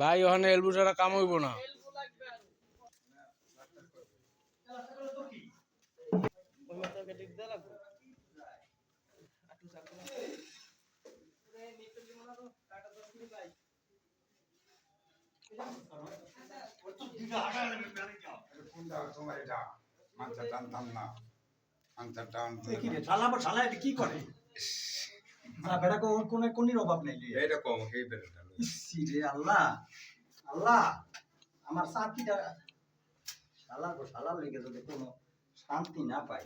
ভাই ওখানে এলবু ছাড়া কাম হইব না। কি করে না বেটা কোন কোনির অভাব নেই এটা কম এই বেলটা রে আল্লাহ আল্লাহ আমার সাথীটা শালার লেগে যদি কোনো শান্তি না পাই